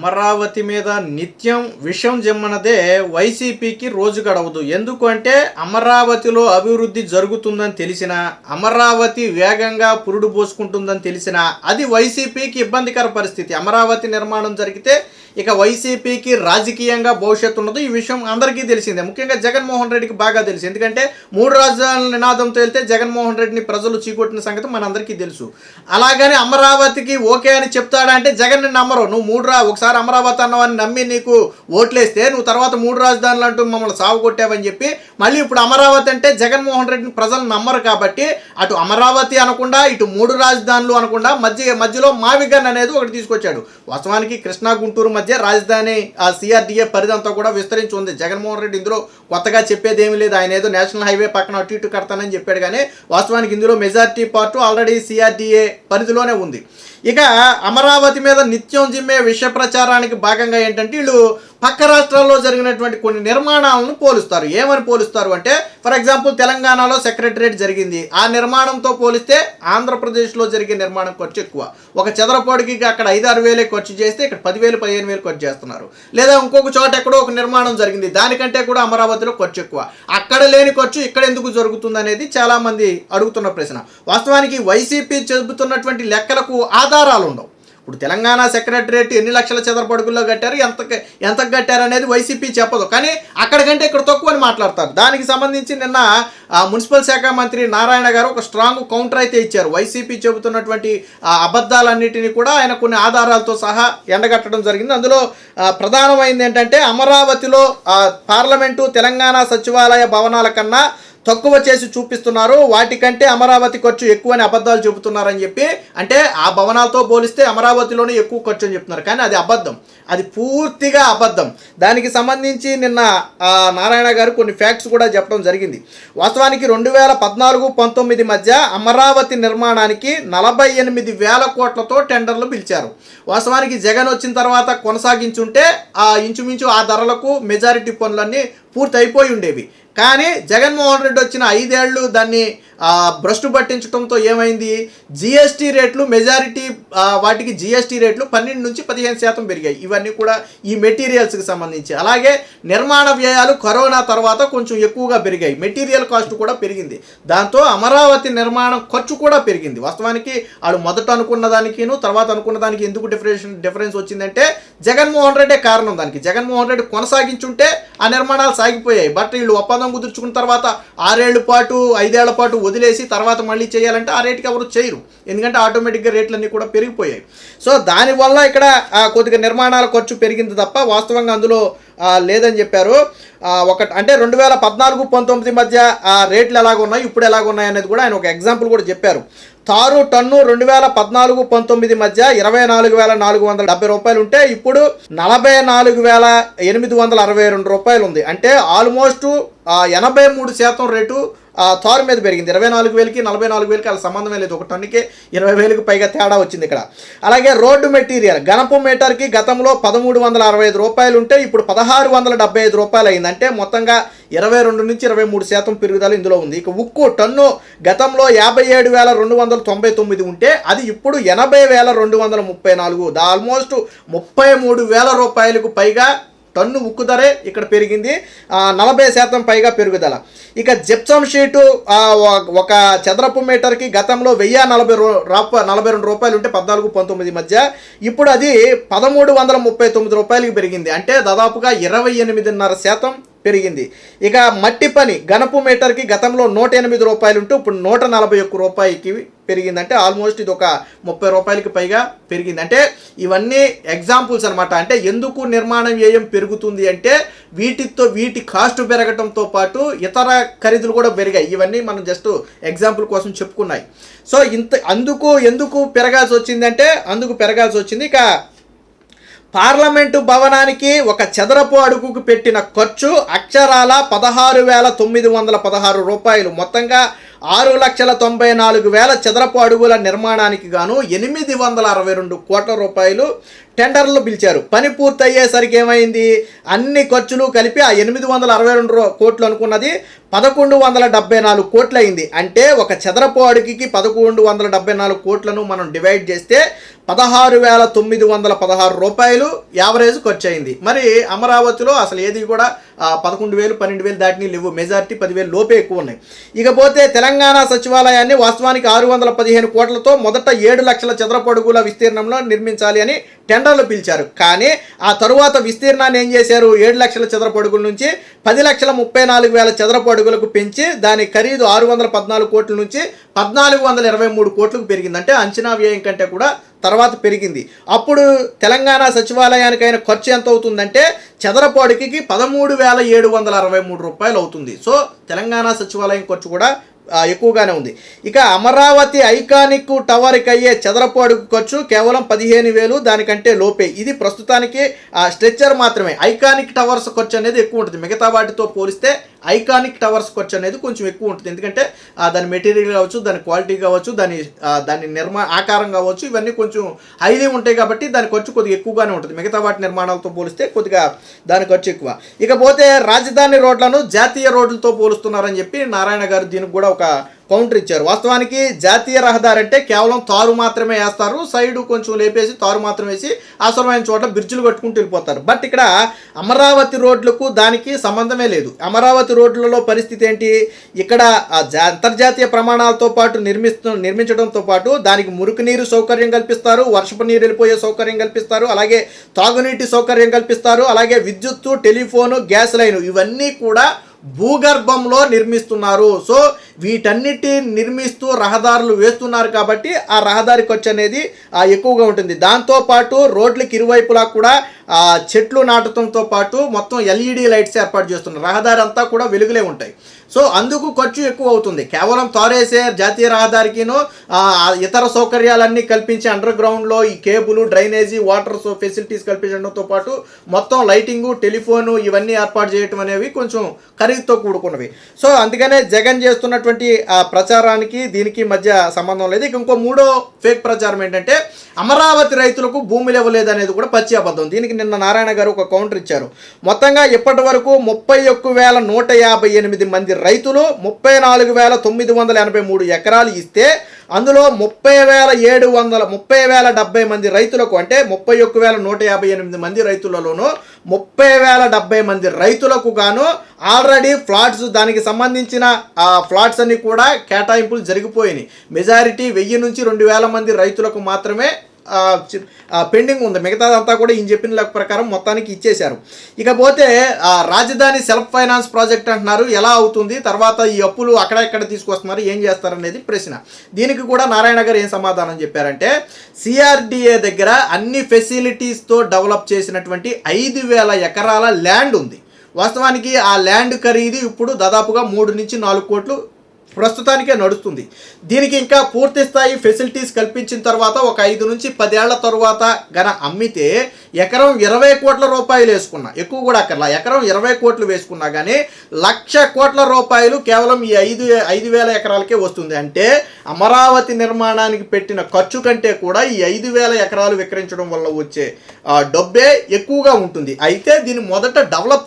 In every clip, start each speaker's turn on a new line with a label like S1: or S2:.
S1: అమరావతి మీద నిత్యం విషం జమ్మనదే వైసీపీకి రోజు గడవదు. ఎందుకు అంటే అమరావతిలో అభివృద్ధి జరుగుతుందని తెలిసినా, అమరావతి వేగంగా పురుడు పోసుకుంటుందని తెలిసినా అది వైసీపీకి ఇబ్బందికర పరిస్థితి. అమరావతి నిర్మాణం జరిగితే ఇక వైసీపీకి రాజకీయంగా భవిష్యత్తు ఉన్నది. ఈ విషయం అందరికీ తెలిసిందే, ముఖ్యంగా జగన్మోహన్ రెడ్డికి బాగా తెలుసు. ఎందుకంటే 3 రాజధానుల నినాదంతో వెళ్తే జగన్మోహన్ రెడ్డిని ప్రజలు చీకొట్టిన సంగతి మనందరికీ తెలుసు. అలాగని అమరావతికి ఓకే అని చెప్తాడా అంటే జగన్ నమ్మరు. నువ్వు ఒకసారి అమరావతి అన్నవాన్ని నమ్మి నీకు ఓట్లేస్తే నువ్వు తర్వాత 3 రాజధానులు అంటూ మమ్మల్ని సాగు కొట్టావని చెప్పి మళ్ళీ ఇప్పుడు అమరావతి అంటే జగన్మోహన్ రెడ్డిని ప్రజలు నమ్మరు. కాబట్టి అటు అమరావతి అనకుండా ఇటు 3 రాజధానులు అనకుండా మధ్యలో మావిగన్ అనేది ఒకటి తీసుకొచ్చాడు. వాస్తవానికి కృష్ణా గుంటూరు మధ్య రాజధాని సిఆర్డీఏ పరిధంతా కూడా విస్తరించి ఉంది. జగన్మోహన్ రెడ్డి ఇందులో కొత్తగా చెప్పేది ఏమీ లేదు. ఆయన ఏదో నేషనల్ హైవే పక్కన అటు ఇటు కడతానని చెప్పాడు, కానీ వాస్తవానికి ఇందులో మెజారిటీ పార్ట్ ఆల్రెడీ సిఆర్డీఏ పరిధిలోనే ఉంది. ఇక అమరావతి మీద నిత్యం జిమ్మే విష ప్రచారానికి భాగంగా ఏంటంటే వీళ్ళు పక్క రాష్ట్రాల్లో జరిగినటువంటి కొన్ని నిర్మాణాలను పోలుస్తారు. ఏమని పోలుస్తారు అంటే, ఫర్ ఎగ్జాంపుల్ తెలంగాణలో సెక్రటరేట్ జరిగింది, ఆ నిర్మాణంతో పోలిస్తే ఆంధ్రప్రదేశ్లో జరిగే నిర్మాణం ఖర్చు ఎక్కువ. ఒక చదరపాడుకి అక్కడ 5-6 వేలే ఖర్చు చేస్తే ఇక్కడ 10,000-15,000 ఖర్చు చేస్తున్నారు. లేదా ఇంకొక చోట ఎక్కడో ఒక నిర్మాణం జరిగింది, దానికంటే కూడా అమరావతిలో ఖర్చు ఎక్కువ. అక్కడ లేని ఖర్చు ఇక్కడ ఎందుకు జరుగుతుంది అనేది చాలామంది అడుగుతున్న ప్రశ్న. వాస్తవానికి వైసీపీ చెబుతున్నటువంటి లెక్కలకు ఆధారాలు ఉండవు. ఇప్పుడు తెలంగాణ సెక్రటరేట్ ఎన్ని లక్షల చదరపడుగుల్లో కట్టారు, ఎంత కట్టారు అనేది వైసీపీ చెప్పదు, కానీ అక్కడికంటే ఇక్కడ తక్కువ అని మాట్లాడతారు. దానికి సంబంధించి నిన్న మున్సిపల్ శాఖ మంత్రి నారాయణ గారు ఒక స్ట్రాంగ్ కౌంటర్ అయితే ఇచ్చారు. వైసీపీ చెబుతున్నటువంటి అబద్ధాలన్నిటినీ కూడా ఆయన కొన్ని ఆధారాలతో సహా ఎండగట్టడం జరిగింది. అందులో ప్రధానమైంది ఏంటంటే, అమరావతిలో పార్లమెంటు తెలంగాణ సచివాలయ భవనాల కన్నా తక్కువ చేసి చూపిస్తున్నారు, వాటికంటే అమరావతి ఖర్చు ఎక్కువని అబద్ధాలు చెబుతున్నారని చెప్పి, అంటే ఆ భవనాలతో పోలిస్తే అమరావతిలోనే ఎక్కువ ఖర్చు అని చెప్తున్నారు, కానీ అది అబద్ధం, అది పూర్తిగా అబద్ధం. దానికి సంబంధించి నిన్న నారాయణ గారు కొన్ని ఫ్యాక్ట్స్ కూడా చెప్పడం జరిగింది. వాస్తవానికి 2014-19 మధ్య అమరావతి నిర్మాణానికి 48,000 కోట్లతో టెండర్లు పిలిచారు. వాస్తవానికి జగన్ వచ్చిన తర్వాత కొనసాగించుంటే ఇంచుమించు ఆ ధరలకు మెజారిటీ పనులన్నీ పూర్తి అయిపోయి ఉండేవి. కానీ జగన్మోహన్ రెడ్డి వచ్చిన 5 ఏళ్ళు దాన్ని భ్రష్టు పట్టించడంతో ఏమైంది, జిఎస్టీ రేట్లు మెజారిటీ వాటికి జిఎస్టీ రేట్లు 12-15% పెరిగాయి. ఇవన్నీ కూడా ఈ మెటీరియల్స్కి సంబంధించి. అలాగే నిర్మాణ వ్యయాలు కరోనా తర్వాత కొంచెం ఎక్కువగా పెరిగాయి, మెటీరియల్ కాస్ట్ కూడా పెరిగింది. దాంతో అమరావతి నిర్మాణం ఖర్చు కూడా పెరిగింది. వాస్తవానికి వాళ్ళు మొదట అనుకున్న దానికిను తర్వాత అనుకున్న దానికి ఎందుకు డిఫరెన్స్ వచ్చిందంటే జగన్మోహన్ రెడ్డే కారణం. దానికి జగన్మోహన్ రెడ్డి కొనసాగించుంటే ఆ నిర్మాణాలు సాగిపోయాయి. బట్ వీళ్ళు ఒప్పందం కుదుర్చుకున్న తర్వాత 6 ఏళ్ల పాటు 5 ఏళ్ల పాటు వదిలేసి తర్వాత మళ్ళీ చేయాలంటే ఆ రేటుకి ఎవరు చేయరు, ఎందుకంటే ఆటోమేటిక్గా రేట్లన్నీ కూడా పెరిగిపోయాయి. సో దానివల్ల ఇక్కడ కొద్దిగా నిర్మాణాల ఖర్చు పెరిగింది తప్ప వాస్తవంగా అందులో లేదని చెప్పారు. అంటే 2014-19 మధ్య రేట్లు ఎలాగున్నాయి ఇప్పుడు ఎలాగున్నాయి అనేది కూడా ఆయన ఒక ఎగ్జాంపుల్ కూడా చెప్పారు. తారు టన్ను 2014-19 మధ్య 24,470 రూపాయలు ఉంటే ఇప్పుడు 44,862 రూపాయలు ఉంది. అంటే ఆల్మోస్ట్ 83% రేటు తారు మీద పెరిగింది. 24,000కి 44,000కి అలా సంబంధమే లేదు, ఒక టన్నుకే 20,000కి పైగా తేడా వచ్చింది ఇక్కడ. అలాగే రోడ్డు మెటీరియల్ గణపు మీటర్కి గతంలో 1,365 రూపాయలు ఉంటే ఇప్పుడు 1,675 రూపాయలు అయింది. అంటే మొత్తంగా 22-23% పెరుగుదల ఇందులో ఉంది. ఇక ఉక్కు టన్ను గతంలో 57,299 ఉంటే అది ఇప్పుడు 80,234, ఆల్మోస్ట్ 33,000 రూపాయలకు పైగా టన్ను ఉక్కు ధరే ఇక్కడ పెరిగింది, 40% పైగా పెరుగుదల. ఇక జిప్సమ్ షీటు ఒక చదరపు మీటర్కి గతంలో 1,042 రూపాయలు ఉంటే 14-19 మధ్య ఇప్పుడు అది 1,339 రూపాయలకి పెరిగింది. అంటే దాదాపుగా 28.5% పెరిగింది. ఇక మట్టి పని గణపు మీటర్కి గతంలో 108 రూపాయలు ఉంటే ఇప్పుడు 141 రూపాయలకి పెరిగింది. అంటే ఆల్మోస్ట్ ఇది ఒక 30 రూపాయలకి పైగా పెరిగింది. అంటే ఇవన్నీ ఎగ్జాంపుల్స్ అనమాట. అంటే ఎందుకు నిర్మాణ వ్యయం పెరుగుతుంది అంటే వీటి కాస్ట్ పెరగడంతో పాటు ఇతర ఖరీదులు కూడా పెరిగాయి. ఇవన్నీ మనం జస్ట్ ఎగ్జాంపుల్ కోసం చెప్పుకున్నాయి. సో ఎందుకు పెరగాల్సి వచ్చిందంటే అందుకు పెరగాల్సి వచ్చింది. ఇక పార్లమెంటు భవనానికి ఒక చదరపు అడుగుకు పెట్టిన ఖర్చు అక్షరాల 16,916 రూపాయలు. మొత్తంగా 6,94,000 చదరపు అడుగుల నిర్మాణానికి గాను 862 కోట్ల రూపాయలు టెండర్లు పిలిచారు. పని పూర్తయ్యేసరికి ఏమైంది, అన్ని ఖర్చులు కలిపి ఆ 862 కోట్లు అనుకున్నది 1174 కోట్లు అయింది. అంటే ఒక చదరపు అడుగుకి 1174 కోట్లను మనం డివైడ్ చేస్తే 16,916 రూపాయలు యావరేజ్ ఖర్చు అయింది. మరి అమరావతిలో అసలు ఏది కూడా 11,000 12,000 దాటిని లేవు, మెజారిటీ 10,000 లోపే ఎక్కువ ఉన్నాయి. ఇకపోతే తెలంగాణ సచివాలయాన్ని వాస్తవానికి 615 కోట్లతో మొదట 7 లక్షల చదరపు అడుగుల విస్తీర్ణంలో నిర్మించాలి అని టెండర్లు పిలిచారు. కానీ ఆ తరువాత విస్తీర్ణాన్ని ఏం చేశారు, 7 లక్షల చదరపు అడుగుల నుంచి 10,34,000 చదరపు అడుగులకు పెంచి దాని ఖరీదు 614 కోట్ల నుంచి 1,423 కోట్లకు పెరిగింది. అంటే అంచనా వ్యయం కంటే కూడా తర్వాత పెరిగింది. అప్పుడు తెలంగాణ సచివాలయానికైన ఖర్చు ఎంత అవుతుందంటే చదరపు అడుగుకి 13,763 రూపాయలు అవుతుంది. సో తెలంగాణ సచివాలయం ఖర్చు కూడా ఎక్కువగానే ఉంది. ఇక అమరావతి ఐకానిక్ టవర్కి అయ్యే చదరపు అడుగు ఖర్చు కేవలం 15,000, దానికంటే లోపే. ఇది ప్రస్తుతానికి స్ట్రక్చర్ మాత్రమే. ఐకానిక్ టవర్స్ ఖర్చు అనేది ఎక్కువ ఉంటుంది. మిగతా వాటితో పోలిస్తే ఐకానిక్ టవర్స్ ఖర్చు అనేది కొంచెం ఎక్కువ ఉంటుంది. ఎందుకంటే దాని మెటీరియల్ కావచ్చు, దాని క్వాలిటీ కావచ్చు, దాని ఆకారం కావచ్చు, ఇవన్నీ కొంచెం హైలీ ఉంటాయి కాబట్టి దాని ఖర్చు కొద్దిగా ఎక్కువగానే ఉంటుంది. మిగతా వాటి నిర్మాణాలతో పోలిస్తే కొద్దిగా దాని ఖర్చు ఎక్కువ. ఇకపోతే రాజధాని రోడ్లను జాతీయ రోడ్లతో పోలుస్తున్నారని చెప్పి నారాయణ గారు దీనికి కూడా ఒక కౌంటర్ ఇచ్చారు. వాస్తవానికి జాతీయ రహదారి అంటే కేవలం తారు మాత్రమే వేస్తారు, సైడు కొంచెం లేపేసి తారు మాత్రం వేసి అవసరమైన చోట్ల బ్రిడ్జిలు కట్టుకుంటూ వెళ్ళిపోతారు. బట్ ఇక్కడ అమరావతి రోడ్లకు దానికి సంబంధమే లేదు. అమరావతి రోడ్లలో పరిస్థితి ఏంటి, ఇక్కడ అంతర్జాతీయ ప్రమాణాలతో పాటు నిర్మించడంతో పాటు దానికి మురుగునీరు సౌకర్యం కల్పిస్తారు, వర్షపు నీరు వెళ్ళిపోయే సౌకర్యం కల్పిస్తారు, అలాగే తాగునీటి సౌకర్యం కల్పిస్తారు, అలాగే విద్యుత్తు, టెలిఫోను, గ్యాస్ లైను ఇవన్నీ కూడా భూగర్భంలో నిర్మిస్తున్నారు. సో వీటన్నిటి నిర్మిస్తూ రహదారులు వేస్తున్నారు కాబట్టి ఆ రహదారి ఖర్చు అనేది ఎక్కువగా ఉంటుంది. దాంతోపాటు రోడ్లకి ఇరువైపులా కూడా చెట్లు నాటడంతో పాటు మొత్తం ఎల్ఈడి లైట్స్ ఏర్పాటు చేస్తున్నారు. రహదారి అంతా కూడా వెలుగులే ఉంటాయి. సో అందుకు ఖర్చు ఎక్కువ అవుతుంది. కేవలం తారేసే జాతీయ రహదారికిను ఇతర సౌకర్యాలన్నీ కల్పించి అండర్ గ్రౌండ్లో ఈ కేబుల్, డ్రైనేజీ, వాటర్ ఫెసిలిటీస్ కల్పించడంతో పాటు మొత్తం లైటింగు, టెలిఫోను ఇవన్నీ ఏర్పాటు చేయడం అనేవి కొంచెం ఖరీదుతో కూడుకున్నవి. సో అందుకనే జగన్ చేస్తున్నటువంటి ప్రచారానికి దీనికి మధ్య సంబంధం లేదు. ఇంకో మూడో ఫేక్ ప్రచారం ఏంటంటే అమరావతి రైతులకు భూములు ఇవ్వలేదు అనేది కూడా పచ్చి అబద్ధం. దీనికి నిన్న నారాయణ గారు ఒక కౌంటర్ ఇచ్చారు. మొత్తంగా ఇప్పటి వరకు 31,158 మంది రైతులు 34,983 ఎకరాలు ఇస్తే అందులో 30,70 మంది రైతులకు, అంటే 31,158 మంది రైతులలోనూ 30,070 మంది రైతులకు గాను ఆల్రెడీ ఫ్లాట్స్, దానికి సంబంధించిన ఫ్లాట్స్ అన్ని కూడా కేటాయింపులు జరిగిపోయినాయి. మెజారిటీ 1000 నుంచి 2,000 మంది రైతులకు మాత్రమే పెండింగ్ ఉంది. మిగతాదంతా కూడా ఈయన చెప్పిన లెక్క ప్రకారం మొత్తానికి ఇచ్చేశారు. ఇకపోతే రాజధాని సెల్ఫ్ ఫైనాన్స్ ప్రాజెక్ట్ అంటున్నారు, ఎలా అవుతుంది, తర్వాత ఈ అప్పులు అక్కడెక్కడ తీసుకొస్తున్నారు, ఏం చేస్తారనేది ప్రశ్న. దీనికి కూడా నారాయణ గారు ఏం సమాధానం చెప్పారంటే సిఆర్డిఏ దగ్గర అన్ని ఫెసిలిటీస్తో డెవలప్ చేసినటువంటి 5,000 ఎకరాల ల్యాండ్ ఉంది. వాస్తవానికి ఆ ల్యాండ్ ఖరీదు ఇప్పుడు దాదాపుగా 3 నుంచి 4 కోట్లు ప్రస్తుతానికే నడుస్తుంది. దీనికి ఇంకా పూర్తి స్థాయి ఫెసిలిటీస్ కల్పించిన తర్వాత ఒక 5 నుంచి 10 ఏళ్ల తర్వాత గన అమ్మితే ఎకరం 20 కోట్ల రూపాయలు వేసుకున్నా, ఎక్కువ కూడా అక్కర్లా, ఎకరం 20 కోట్లు వేసుకున్నా కానీ 1,00,000 కోట్ల రూపాయలు కేవలం ఈ 5,000 ఎకరాలకే వస్తుంది. అంటే అమరావతి నిర్మాణానికి పెట్టిన ఖర్చు కంటే కూడా ఈ 5,000 ఎకరాలు విక్రయించడం వల్ల వచ్చే డబ్బే ఎక్కువగా ఉంటుంది. అయితే దీన్ని మొదట డెవలప్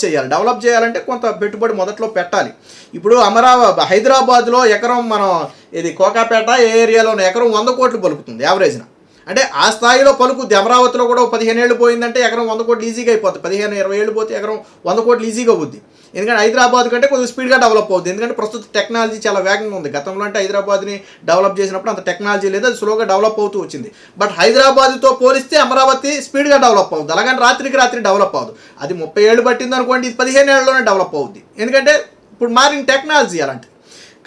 S1: చేయాలంటే కొంత పెట్టుబడి మొదట్లో పెట్టాలి. ఇప్పుడు హైదరాబాద్లో ఎకరం మనం ఇది కోకాపేట ఏరియాలో ఎకరం 100 కోట్లు పలుకుతుంది యావరేజ్న. అంటే ఆ స్థాయిలో పలుకుద్ది. అమరావతిలో కూడా 15 ఏళ్ళు పోయిందంటే ఎకరం 100 కోట్లు ఈజీగా అయిపోతుంది. 15-20 ఏళ్ళు పోతే ఎకరం 100 కోట్లు ఈజీగా అవుద్ది. ఎందుకంటే హైదరాబాద్ కంటే కొద్దిగా స్పీడ్గా డెవలప్ అవుతుంది. ఎందుకంటే ప్రస్తుత టెక్నాలజీ చాలా వేగంగా ఉంది. గతంలో అంటే హైదరాబాద్ని డెవలప్ చేసినప్పుడు అంత టెక్నాలజీ లేదు, అది స్లోగా డెవలప్ అవుతూ వచ్చింది. బట్ హైదరాబాద్తో పోలిస్తే అమరావతి స్పీడ్గా డెవలప్ అవుతుంది. అలాగని రాత్రికి రాత్రి డెవలప్ అవ్వదు. అది 30 ఏళ్ళు పట్టింది అనుకోండి, ఇది 15 ఏళ్ళలోనే డెవలప్ అవుద్ది. ఎందుకంటే ఇప్పుడు మారిన టెక్నాలజీ అలాంటిది.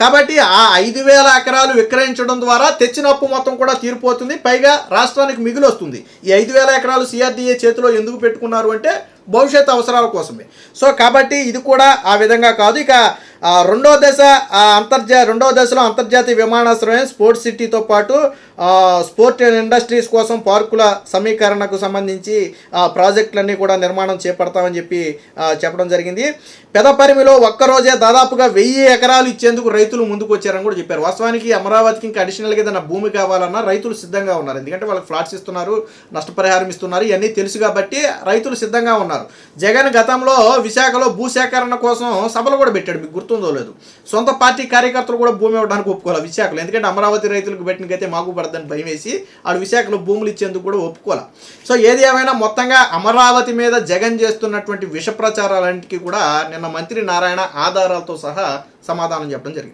S1: కాబట్టి ఆ 5,000 ఎకరాలు విక్రయించడం ద్వారా తెచ్చిన అప్పు మొత్తం కూడా తీరిపోతుంది, పైగా రాష్ట్రానికి మిగులు వస్తుంది. ఈ 5,000 ఎకరాలు సిఆర్డీఏ చేతిలో ఎందుకు పెట్టుకున్నారు అంటే భవిష్యత్ అవసరాల కోసమే. సో కాబట్టి ఇది కూడా ఆ విధంగా కాదు. ఇక రెండవ దశలో అంతర్జాతీయ విమానాశ్రయం, స్పోర్ట్స్ సిటీతో పాటు స్పోర్ట్ అండ్ ఇండస్ట్రీస్ కోసం పార్కుల సమీకరణకు సంబంధించి ప్రాజెక్టులన్నీ కూడా నిర్మాణం చేపడతామని చెప్పడం జరిగింది. పెదపరిమిలో ఒక్కరోజే దాదాపుగా 1000 ఎకరాలు ఇచ్చేందుకు రైతులు ముందుకు వచ్చారని కూడా చెప్పారు. వాస్తవానికి అమరావతికి ఇంకా అడిషనల్గా ఏదైనా భూమి కావాలన్నా రైతులు సిద్ధంగా ఉన్నారు. ఎందుకంటే వాళ్ళకి ఫ్లాట్స్ ఇస్తున్నారు, నష్టపరిహారం ఇస్తున్నారు, ఇవన్నీ తెలుసు కాబట్టి రైతులు సిద్ధంగా ఉన్నారు. జగన్ గతంలో విశాఖలో భూసేకరణ కోసం సభలు కూడా పెట్టాడు, మీకు గుర్తుందో లేదు. సొంత పార్టీ కార్యకర్తలు కూడా భూమి ఇవ్వడానికి ఒప్పుకోవాలి విశాఖలో. ఎందుకంటే అమరావతి రైతులకు పెట్టినకైతే మాకు పడదని భయం వేసి ఆడు విశాఖలో భూములు ఇచ్చేందుకు కూడా ఒప్పుకోవాలి. సో ఏది ఏమైనా మొత్తంగా అమరావతి మీద జగన్ చేస్తున్నటువంటి విష ప్రచారాలన్నింటికీ కూడా నిన్న మంత్రి నారాయణ ఆధారాలతో సహా సమాధానం చెప్పడం జరిగింది.